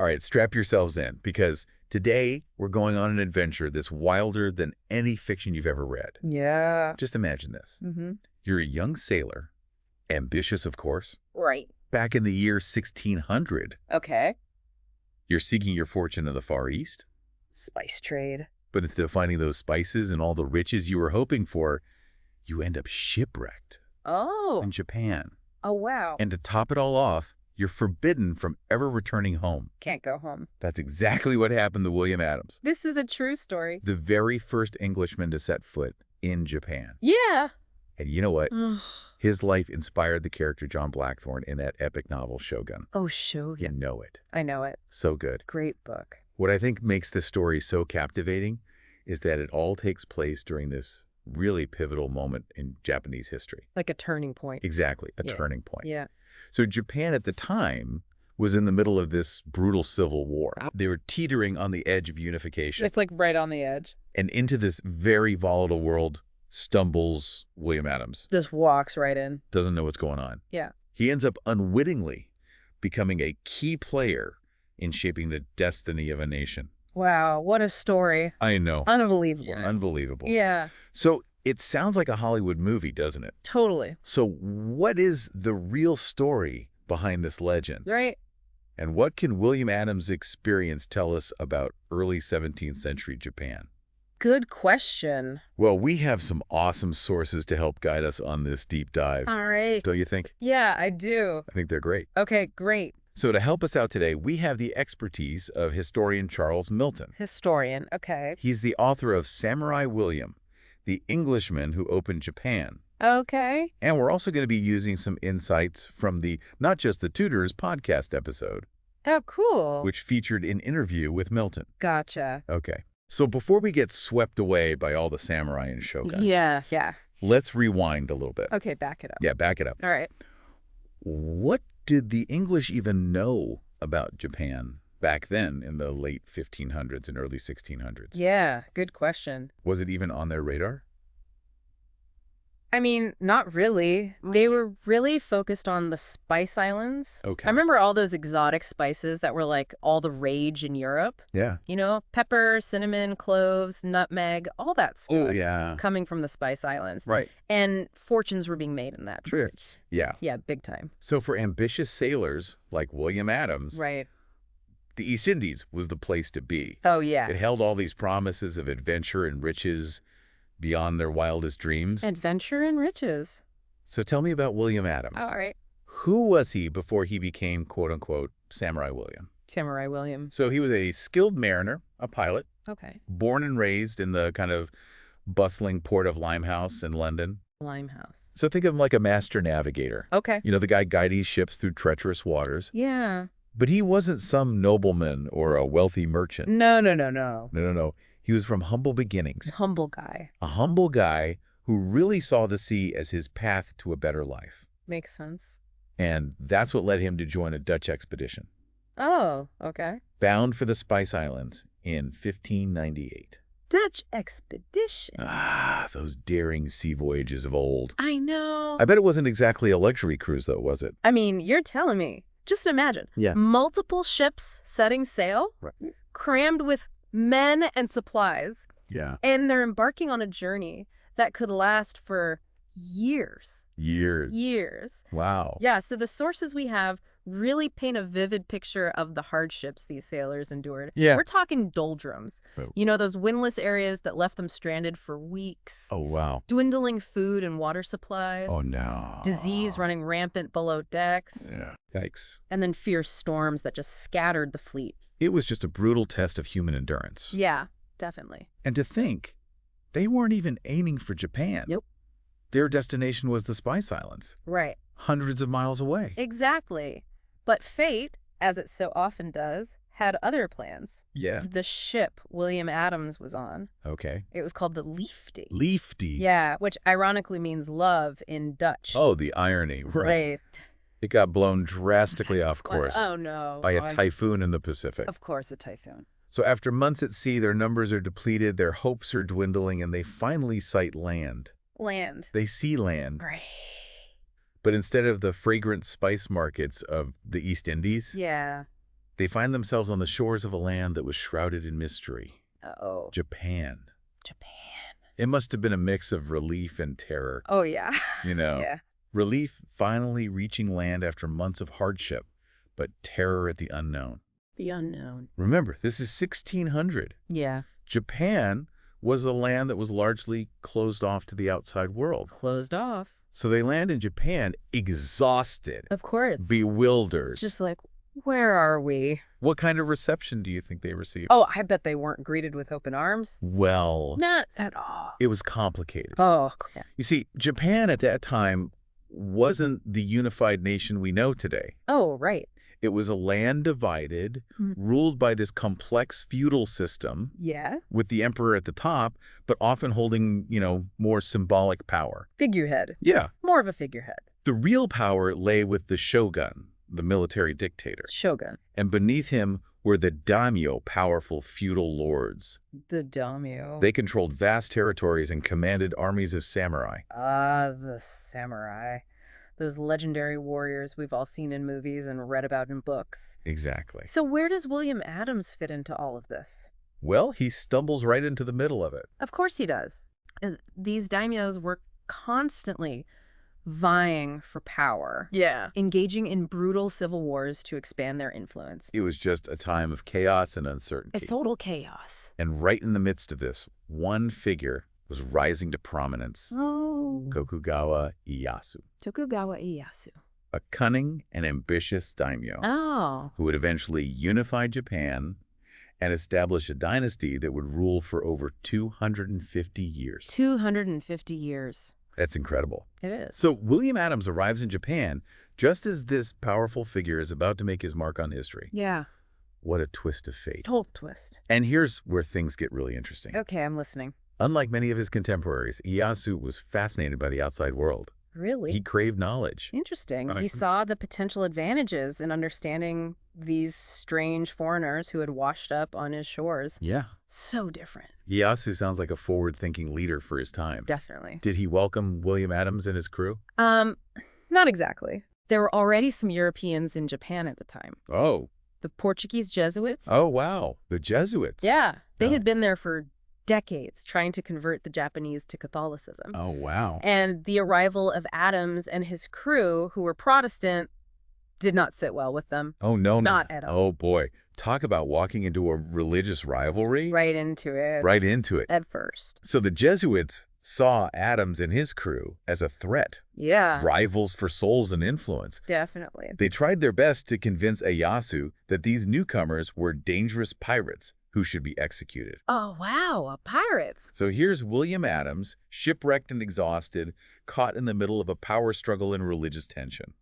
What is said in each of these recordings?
All right, strap yourselves in, because today we're going on an adventure that's wilder than any fiction you've ever read. Yeah. Just imagine this. Mm-hmm. You're a young sailor, ambitious, of course. Right. Back in the year 1600, Okay. you're seeking your fortune in the Far East. Spice trade. But instead of finding those spices and all the riches you were hoping for, you end up shipwrecked Oh. in Japan. Oh, wow. And to top it all off, you're forbidden from ever returning home. Can't go home. That's exactly what happened to William Adams, This is a true story. the very first Englishman to set foot in Japan. Yeah. And you know what? Oh, His life inspired the character John Blackthorne in that epic novel Shogun. You Shogun. know it. I know it. So good. Great book. What I think makes this story so captivating is that it all takes place during this really pivotal moment in Japanese history. Like a turning point. Exactly, a Yeah. turning point. Yeah. So Japan at the time was in the middle of this brutal civil war. They were teetering on the edge of unification. It's like right on the edge. And into this very volatile world stumbles William Adams. Just walks right in. Doesn't know what's going on. Yeah. He ends up unwittingly becoming a key player in shaping the destiny of a nation. Wow. What a story. I know. Unbelievable. Unbelievable. Yeah. So it sounds like a Hollywood movie, doesn't it? Totally. So what is the real story behind this legend? Right. And what can William Adams' experience tell us about early 17th century Japan? Good question. Well, we have some awesome sources to help guide us on this deep dive. All right. Don't you think? Yeah, I do. I think they're great. Okay, great. So to help us out today, we have the expertise of historian Charles Milton. Historian. Okay. He's the author of Samurai William, the Englishman who opened Japan. Okay. And we're also going to be using some insights from the Not Just the Tudors podcast episode, Oh, cool. which featured an interview with Milton. Gotcha. Okay. So before we get swept away by all the samurai and shoguns, Yeah. let's rewind a little bit. Okay, back it up. Yeah, back it up. All right. What did the English even know about Japan back then in the late 1500s and early 1600s? Yeah, good question. Was it even on their radar? I mean, not really. They were really focused on the Spice Islands. Okay. I remember all those exotic spices that were like all the rage in Europe. Yeah. You know, pepper, cinnamon, cloves, nutmeg, all that stuff. Oh, yeah. Coming from the Spice Islands. Right. And fortunes were being made in that Sure. trade. Yeah. Yeah, big time. So for ambitious sailors like William Adams, Right. the East Indies was the place to be. Oh, yeah. It held all these promises of adventure and riches beyond their wildest dreams. Adventure and riches. So tell me about William Adams. All right. Who was he before he became, quote-unquote, Samurai William? Samurai William. So he was a skilled mariner, a pilot, Okay. born and raised in the kind of bustling port of Limehouse in London. Limehouse. So think of him like a master navigator. Okay. You know, the guy guiding ships through treacherous waters. Yeah. But he wasn't some nobleman or a wealthy merchant. No. No. He was from humble beginnings. Humble guy. A humble guy who really saw the sea as his path to a better life. Makes sense. And that's what led him to join a Dutch expedition, Oh, okay. bound for the Spice Islands in 1598. Dutch expedition. Ah, those daring sea voyages of old. I know. I bet it wasn't exactly a luxury cruise, though, was it? I mean, you're telling me. Just imagine. Yeah. Multiple ships setting sail, Right. crammed with men and supplies, Yeah. and they're embarking on a journey that could last for years. Years. Wow. Yeah, so the sources we have really paint a vivid picture of the hardships these sailors endured. Yeah. We're talking doldrums. Oh. You know, those windless areas that left them stranded for weeks. Oh, wow. Dwindling food and water supplies. Oh, no. Disease running rampant below decks. Yeah. Yikes. And then fierce storms that just scattered the fleet. It was just a brutal test of human endurance. Yeah, definitely. And to think, they weren't even aiming for Japan. Nope. Their destination was the Spice Islands, Right. hundreds of miles away. Exactly. But fate, as it so often does, had other plans. Yeah. The ship William Adams was on, Okay. it was called the Liefde. Liefde. Yeah, which ironically means love in Dutch. Oh, the irony. right. It got blown drastically off course Oh, no. by a typhoon in the Pacific. Of course, a typhoon. So after months at sea, their numbers are depleted, their hopes are dwindling, and they finally sight land. Land. They see land. Right. But instead of the fragrant spice markets of the East Indies, Yeah. They find themselves on the shores of a land that was shrouded in mystery. Uh-oh. Japan. Japan. It must have been a mix of relief and terror. Oh, yeah. You know, Yeah. relief finally reaching land after months of hardship, but terror at the unknown. The unknown. Remember, this is 1600. Yeah. Japan was a land that was largely closed off to the outside world. Closed off. So they land in Japan exhausted, Of course. bewildered. It's just like, where are we? What kind of reception do you think they received? Oh, I bet they weren't greeted with open arms. Well, Not at all. it was complicated. Oh, yeah. You see, Japan at that time wasn't the unified nation we know today. Oh, right. It was a land divided, Mhm. ruled by this complex feudal system Yeah. with the emperor at the top, but often holding, more symbolic power. Figurehead. Yeah. More of a figurehead. The real power lay with the shogun, the military dictator. Shogun. And beneath him were the daimyo, powerful feudal lords. The daimyo. They controlled vast territories and commanded armies of samurai. The samurai. Those legendary warriors we've all seen in movies and read about in books. Exactly. So where does William Adams fit into all of this? Well, he stumbles right into the middle of it. Of course he does. These daimyos were constantly vying for power. Yeah. Engaging in brutal civil wars to expand their influence. It was just a time of chaos and uncertainty. It's total chaos. And right in the midst of this, one figure was rising to prominence. Oh. Tokugawa Ieyasu, Tokugawa Ieyasu. a cunning and ambitious daimyo Oh. who would eventually unify Japan and establish a dynasty that would rule for over 250 years. 250 years. That's incredible. It is. So William Adams arrives in Japan just as this powerful figure is about to make his mark on history. Yeah. What a twist of fate. Total twist. And here's where things get really interesting. Okay, I'm listening. Unlike many of his contemporaries, Ieyasu was fascinated by the outside world. Really? He craved knowledge. Interesting. Right. He saw the potential advantages in understanding these strange foreigners who had washed up on his shores. Yeah. So different. Ieyasu sounds like a forward-thinking leader for his time. Definitely. Did he welcome William Adams and his crew? Not exactly. There were already some Europeans in Japan at the time. Oh. The Portuguese Jesuits. Oh, wow. The Jesuits. Yeah. They Oh. had been there for decades trying to convert the Japanese to Catholicism. Oh, wow. And the arrival of Adams and his crew, who were Protestant, did not sit well with them. Oh, no. Not at all. Oh, boy. Talk about walking into a religious rivalry. Right into it. Right into it. At first. So the Jesuits saw Adams and his crew as a threat, Yeah. rivals for souls and influence. Definitely. They tried their best to convince Ieyasu that these newcomers were dangerous pirates who should be executed. Oh, wow. Pirates. So here's William Adams, shipwrecked and exhausted, caught in the middle of a power struggle and religious tension.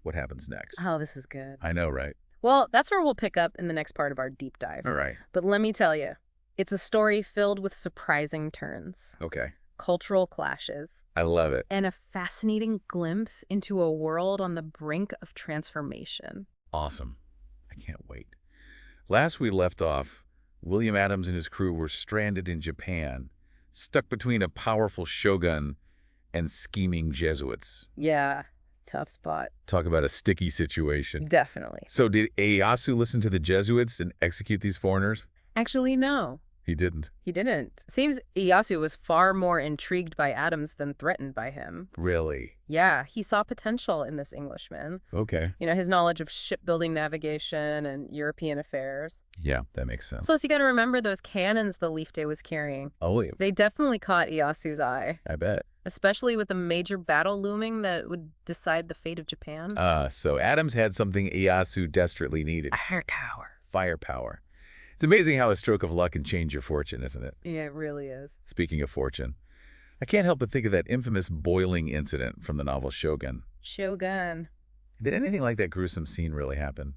What happens next? Oh, this is good. I know, right? Well, that's where we'll pick up in the next part of our deep dive. All right. But let me tell you, it's a story filled with surprising turns, Okay. cultural clashes, I love it. and a fascinating glimpse into a world on the brink of transformation. Awesome. I can't wait. Last we left off, William Adams and his crew were stranded in Japan, stuck between a powerful shogun and scheming Jesuits. Yeah, tough spot. Talk about a sticky situation. Definitely. So did Ieyasu listen to the Jesuits and execute these foreigners? Actually, no, He didn't. he didn't. Seems Ieyasu was far more intrigued by Adams than threatened by him. Really? Yeah, he saw potential in this Englishman. Okay. His knowledge of shipbuilding, navigation, and European affairs. Yeah, that makes sense. Plus, you got to remember those cannons the Leaf Day was carrying. Oh, yeah, They definitely caught Iyasu's eye, I bet. especially with a major battle looming that would decide the fate of Japan. So Adams had something Ieyasu desperately needed. Air tower. Firepower. It's amazing how a stroke of luck can change your fortune, isn't it? Yeah, it really is. Speaking of fortune, I can't help but think of that infamous boiling incident from the novel Shogun. Shogun. Did anything like that gruesome scene really happen?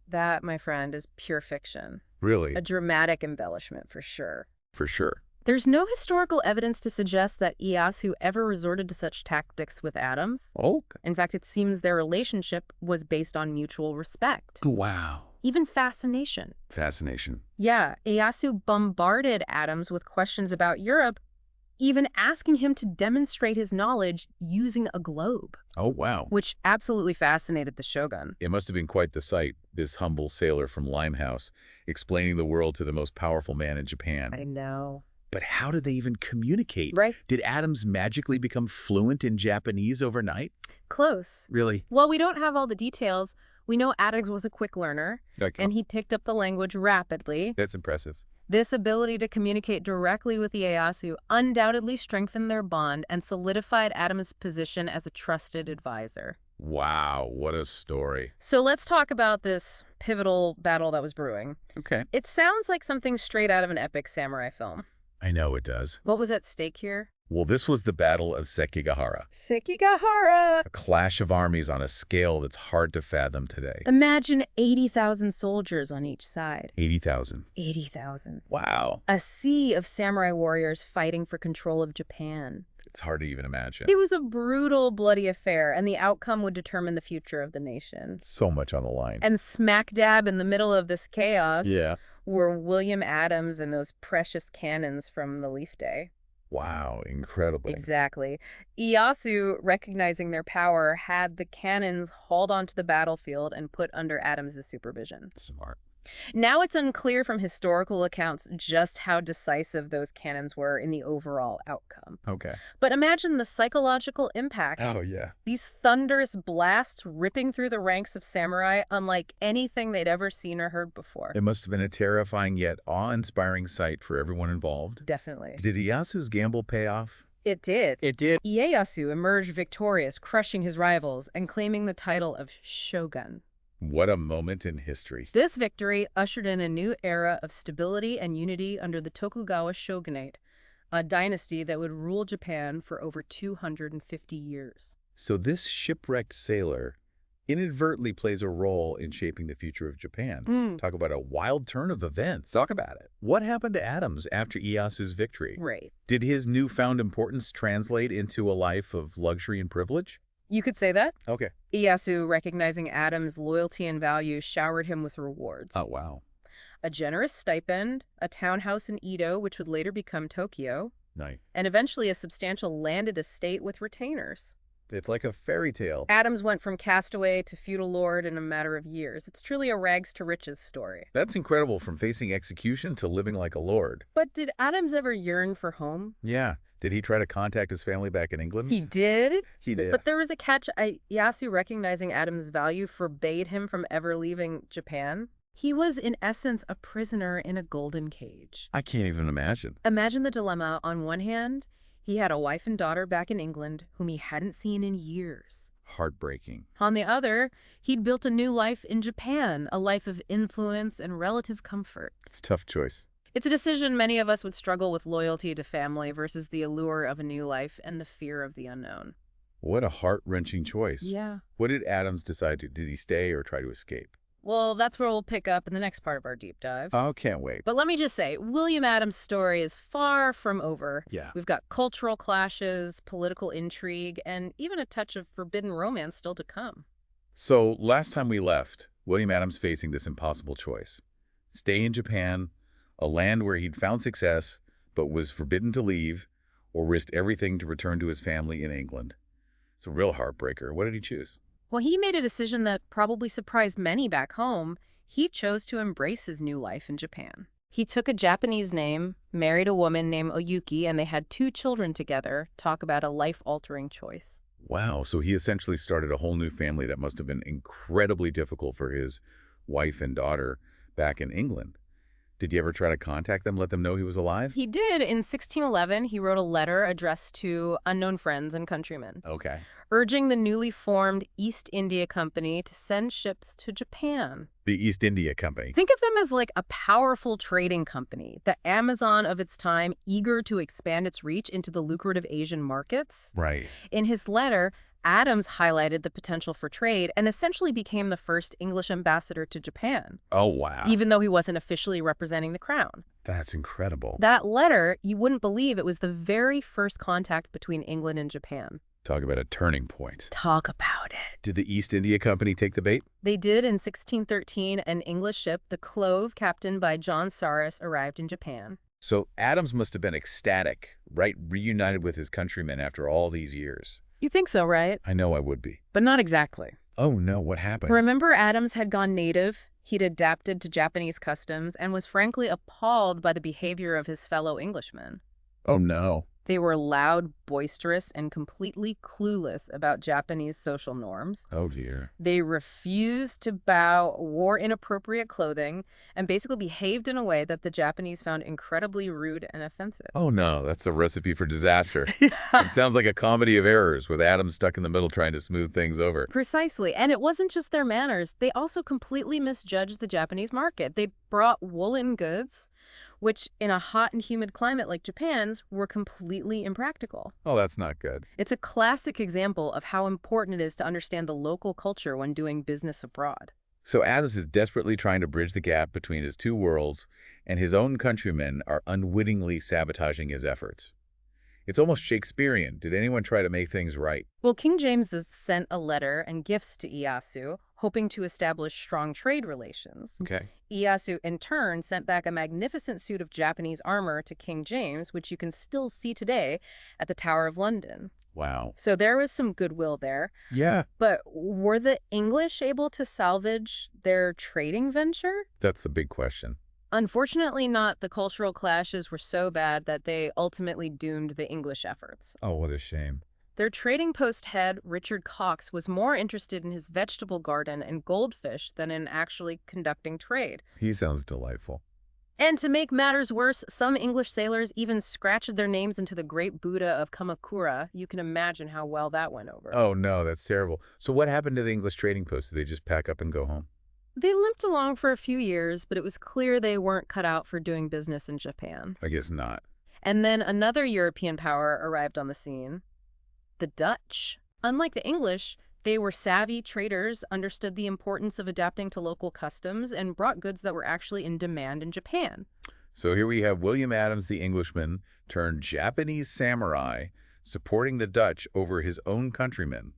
That, my friend, is pure fiction. Really? A dramatic embellishment for sure. For sure. There's no historical evidence to suggest that Ieyasu ever resorted to such tactics with Adams. Oh, In fact, it seems their relationship was based on mutual respect, wow. even fascination. Fascination. Yeah, Ieyasu bombarded Adams with questions about Europe, even asking him to demonstrate his knowledge using a globe, Oh, wow. which absolutely fascinated the shogun. It must have been quite the sight, this humble sailor from Limehouse, explaining the world to the most powerful man in Japan. I know. But how did they even communicate? Right? Did Adams magically become fluent in Japanese overnight? Close. Really? Well, we don't have all the details. We know Adams was a quick learner, and he picked up the language rapidly. That's impressive. This ability to communicate directly with Ieyasu undoubtedly strengthened their bond and solidified Adams' position as a trusted advisor. Wow, what a story. So let's talk about this pivotal battle that was brewing. Okay. It sounds like something straight out of an epic samurai film. I know it does. What was at stake here? Well, this was the Battle of Sekigahara, Sekigahara! a clash of armies on a scale that's hard to fathom today. Imagine 80,000 soldiers on each side. 80,000. 80,000. Wow. A sea of samurai warriors fighting for control of Japan. It's hard to even imagine. It was a brutal, bloody affair, and the outcome would determine the future of the nation. So much on the line. And smack dab in the middle of this chaos Yeah. were William Adams and those precious cannons from the Leaf Day. Wow, incredibly. Exactly. Ieyasu, recognizing their power, had the cannons hauled onto the battlefield and put under Adams' supervision. Smart. Now it's unclear from historical accounts just how decisive those cannons were in the overall outcome. Okay. But imagine the psychological impact. Oh, yeah. These thunderous blasts ripping through the ranks of samurai unlike anything they'd ever seen or heard before. It must have been a terrifying yet awe-inspiring sight for everyone involved. Definitely. Did Ieyasu's gamble pay off? It did. It did. Ieyasu emerged victorious, crushing his rivals and claiming the title of shogun. What a moment in history. This victory ushered in a new era of stability and unity under the Tokugawa shogunate, a dynasty that would rule Japan for over 250 years. So this shipwrecked sailor inadvertently plays a role in shaping the future of Japan. Talk about a wild turn of events. Talk about it. What happened to Adams after Ieyasu's victory? Right. Did his newfound importance translate into a life of luxury and privilege? You could say that. Okay. Ieyasu, recognizing Adams' loyalty and value, showered him with rewards. Oh, wow. A generous stipend, a townhouse in Edo, which would later become Tokyo, Nice. and eventually a substantial landed estate with retainers. It's like a fairy tale. Adams went from castaway to feudal lord in a matter of years. It's truly a rags to riches story. That's incredible, from facing execution to living like a lord. But did Adams ever yearn for home? Yeah. Did he try to contact his family back in England? He did. He did. But there was a catch. Ieyasu, recognizing Adams' value, forbade him from ever leaving Japan. He was, in essence, a prisoner in a golden cage. I can't even imagine. Imagine the dilemma. On one hand, he had a wife and daughter back in England whom he hadn't seen in years. Heartbreaking. On the other, he'd built a new life in Japan, a life of influence and relative comfort. It's a tough choice. It's a decision many of us would struggle with: loyalty to family versus the allure of a new life and the fear of the unknown. What a heart-wrenching choice. Yeah. What did Adams decide to? Did he stay or try to escape? Well, that's where we'll pick up in the next part of our deep dive. Oh, can't wait. But let me just say, William Adams' story is far from over. Yeah. We've got cultural clashes, political intrigue, and even a touch of forbidden romance still to come. So, last time we left, William Adams facing this impossible choice. Stay in Japan, a land where he'd found success, but was forbidden to leave, or risked everything to return to his family in England. It's a real heartbreaker. What did he choose? Well, he made a decision that probably surprised many back home. He chose to embrace his new life in Japan. He took a Japanese name, married a woman named Oyuki, and they had 2 children together. Talk about a life-altering choice. Wow, so he essentially started a whole new family that must have been incredibly difficult for his wife and daughter back in England. Did you ever try to contact them, let them know he was alive? He did. In 1611, he wrote a letter addressed to unknown friends and countrymen, Okay. urging the newly formed East India Company to send ships to Japan. The East India Company. Think of them as like a powerful trading company, the Amazon of its time, eager to expand its reach into the lucrative Asian markets. Right. In his letter, Adams highlighted the potential for trade and essentially became the first English ambassador to Japan, Oh, wow. even though he wasn't officially representing the crown. That's incredible. That letter, you wouldn't believe it was the very first contact between England and Japan. Talk about a turning point. Talk about it. Did the East India Company take the bait? They did. In 1613, an English ship, the Clove, captained by John Saris, arrived in Japan. So Adams must have been ecstatic, right? Reunited with his countrymen after all these years. You think so, right? I know I would be. But not exactly. Oh no, what happened? Remember, Adams had gone native, he'd adapted to Japanese customs, and was frankly appalled by the behavior of his fellow Englishmen. Oh no. They were loud, boisterous, and completely clueless about Japanese social norms. Oh dear. They refused to bow, wore inappropriate clothing, and basically behaved in a way that the Japanese found incredibly rude and offensive. Oh no, that's a recipe for disaster. It sounds like a comedy of errors with Adams stuck in the middle trying to smooth things over. Precisely. And it wasn't just their manners. They also completely misjudged the Japanese market. They brought woolen goods, which in a hot and humid climate like Japan's were completely impractical. Oh, that's not good. It's a classic example of how important it is to understand the local culture when doing business abroad. So Adams is desperately trying to bridge the gap between his two worlds, and his own countrymen are unwittingly sabotaging his efforts. It's almost Shakespearean. Did anyone try to make things right? Well, King James sent a letter and gifts to Ieyasu, hoping to establish strong trade relations. Okay. Ieyasu, in turn, sent back a magnificent suit of Japanese armor to King James, which you can still see today at the Tower of London. Wow. So there was some goodwill there. Yeah. But were the English able to salvage their trading venture? That's the big question. Unfortunately not. The cultural clashes were so bad that they ultimately doomed the English efforts. Oh, what a shame. Their trading post head, Richard Cox, was more interested in his vegetable garden and goldfish than in actually conducting trade. He sounds delightful. And to make matters worse, some English sailors even scratched their names into the Great Buddha of Kamakura. You can imagine how well that went over. Oh, no, that's terrible. So what happened to the English trading post? Did they just pack up and go home? They limped along for a few years, but it was clear they weren't cut out for doing business in Japan. I guess not. And then another European power arrived on the scene, the Dutch. Unlike the English, they were savvy traders, understood the importance of adapting to local customs, and brought goods that were actually in demand in Japan. So here we have William Adams, the Englishman, turned Japanese samurai, supporting the Dutch over his own countrymen.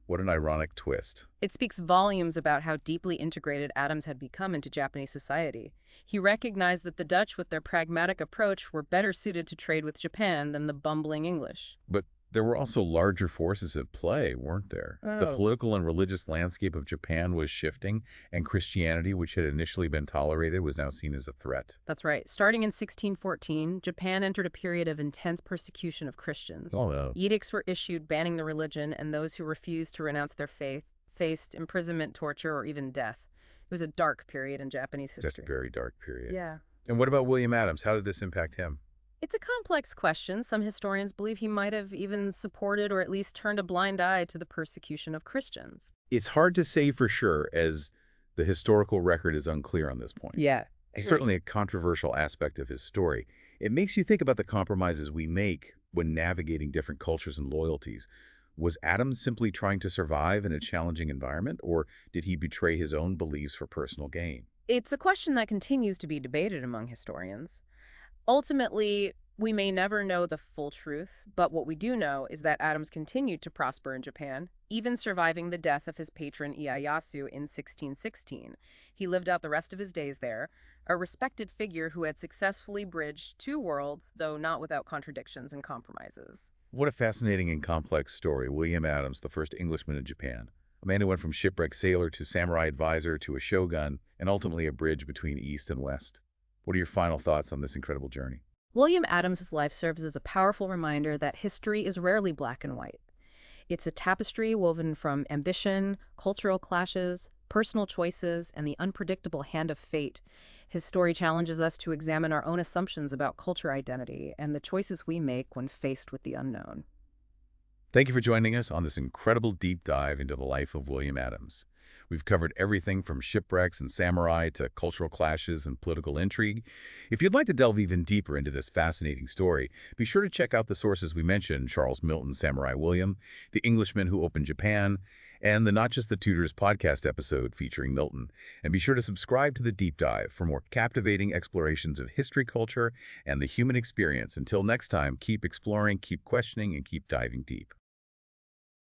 What an ironic twist. It speaks volumes about how deeply integrated Adams had become into Japanese society. He recognized that the Dutch, with their pragmatic approach, were better suited to trade with Japan than the bumbling English. But there were also larger forces at play, weren't there? The Oh. political and religious landscape of Japan was shifting, and Christianity, which had initially been tolerated, was now seen as a threat. That's right. Starting in 1614, Japan entered a period of intense persecution of Christians. Oh, no. Edicts were issued banning the religion, and those who refused to renounce their faith faced imprisonment, torture, or even death. It was a dark period in Japanese That's history. a very dark period. Yeah. And what about William Adams? How did this impact him? It's a complex question. Some historians believe he might have even supported or at least turned a blind eye to the persecution of Christians. It's hard to say for sure, as the historical record is unclear on this point. Yeah. It's certainly a controversial aspect of his story. It makes you think about the compromises we make when navigating different cultures and loyalties. Was Adams simply trying to survive in a challenging environment, or did he betray his own beliefs for personal gain? It's a question that continues to be debated among historians. Ultimately, we may never know the full truth, but what we do know is that Adams continued to prosper in Japan, even surviving the death of his patron Ieyasu in 1616. He lived out the rest of his days there, a respected figure who had successfully bridged two worlds, though not without contradictions and compromises. What a fascinating and complex story. William Adams, the first Englishman in Japan. A man who went from shipwrecked sailor to samurai advisor to a shogun, and ultimately a bridge between East and West. What are your final thoughts on this incredible journey? William Adams's life serves as a powerful reminder that history is rarely black and white. It's a tapestry woven from ambition, cultural clashes, personal choices, and the unpredictable hand of fate. His story challenges us to examine our own assumptions about culture identity and the choices we make when faced with the unknown. Thank you for joining us on this incredible deep dive into the life of William Adams. We've covered everything from shipwrecks and samurai to cultural clashes and political intrigue. If you'd like to delve even deeper into this fascinating story, be sure to check out the sources we mentioned: Charles Milton's Samurai William, The Englishman Who Opened Japan, and the Not Just the Tudors podcast episode featuring Milton. And be sure to subscribe to The Deep Dive for more captivating explorations of history, culture, and the human experience. Until next time, keep exploring, keep questioning, and keep diving deep.